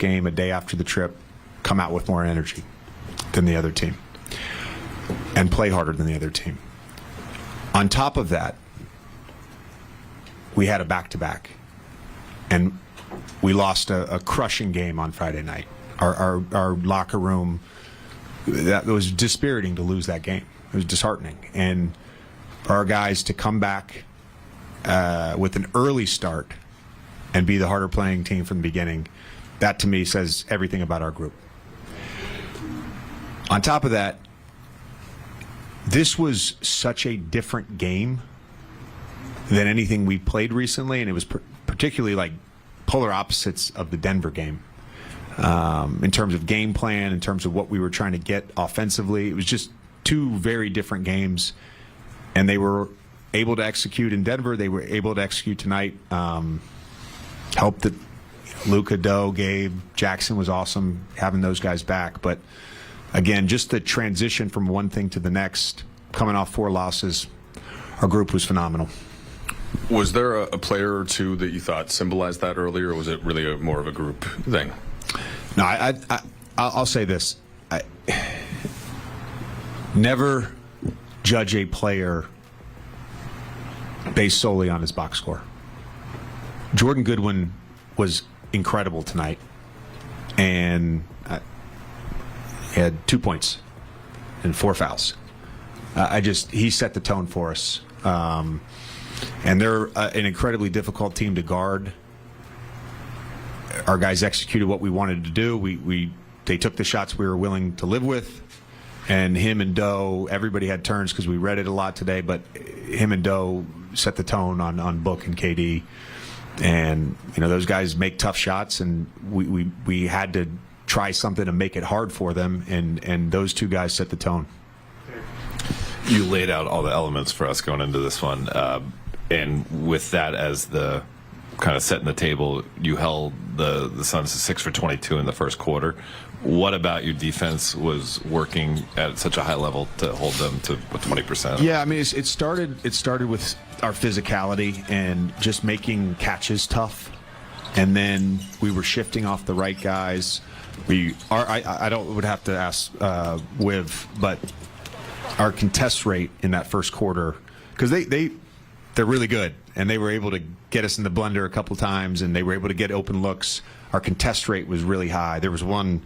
game a day after the trip, come out with more energy than the other team and play harder than the other team. On top of that, we had a back-to-back, and we lost a crushing game on Friday night. Our locker room, that was dispiriting to lose that game. It was disheartening. And for our guys to come back with an early start and be the harder playing team from the beginning, that to me says everything about our group. On top of that, this was such a different game than anything we played recently, and it was particularly like polar opposites of the Denver game. In terms of game plan, in terms of what we were trying to get offensively, it was just two very different games, and they were able to execute in Denver. They were able to execute tonight. Helped that Luka, Doe, Gabe, Jackson was awesome having those guys back. But again, just the transition from one thing to the next, coming off 4 losses, our group was phenomenal. Was there a player or two that you thought symbolized that earlier, or was it really more of a group thing? No, I'll say this. Never judge a player based solely on his box score. Jordan Goodwin was incredible tonight, and he had 2 points and 4 fouls. He set the tone for us. And they're an incredibly difficult team to guard. Our guys executed what we wanted to do. They took the shots we were willing to live with. And him and Doe, everybody had turns because we read it a lot today, but him and Doe set the tone on Book and KD. And, those guys make tough shots, and we had to try something to make it hard for them, and those two guys set the tone. You laid out all the elements for us going into this one, and with that as the kind of setting the table, you held the Suns to 6 for 22 in the first quarter. What about your defense was working at such a high level to hold them to 20%? Yeah, I mean, it started with our physicality and just making catches tough, and then we were shifting off the right guys. I would have to ask Wiv, but our contest rate in that first quarter, because they're really good, and they were able to get us in the blender a couple times, and they were able to get open looks. Our contest rate was really high. There was one,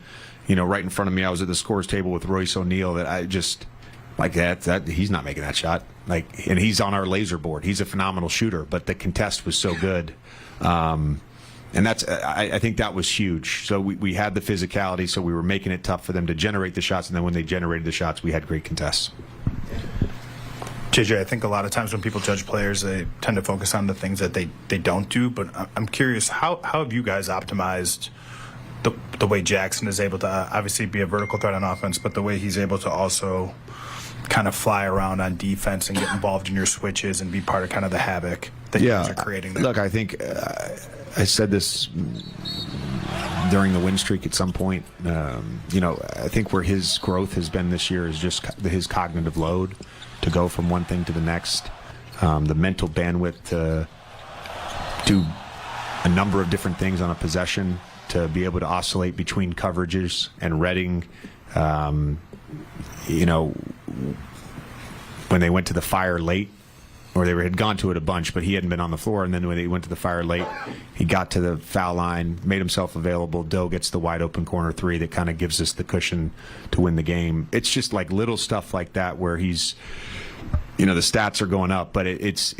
right in front of me. I was at the scores table with Royce O'Neal that I just like that he's not making that shot. And he's on our laser board. He's a phenomenal shooter, but the contest was so good. And I think that was huge. So we had the physicality, so we were making it tough for them to generate the shots, and then when they generated the shots, we had great contests. JJ, I think a lot of times when people judge players, they tend to focus on the things that they don't do, but I'm curious, how have you guys optimized the way Jackson is able to obviously be a vertical threat on offense, but the way he's able to also kind of fly around on defense and get involved in your switches and be part of kind of the havoc that you guys are creating there? Look, I think I said this during the win streak at some point. I think where his growth has been this year is just his cognitive load to go from one thing to the next, the mental bandwidth to do a number of different things on a possession, to be able to oscillate between coverages and reading. When they went to the fire late, or they had gone to it a bunch, but he hadn't been on the floor, and then when they went to the fire late, he got to the foul line, made himself available. Doe gets the wide open corner three that kind of gives us the cushion to win the game. It's just like little stuff like that where he's, the stats are going up, but it's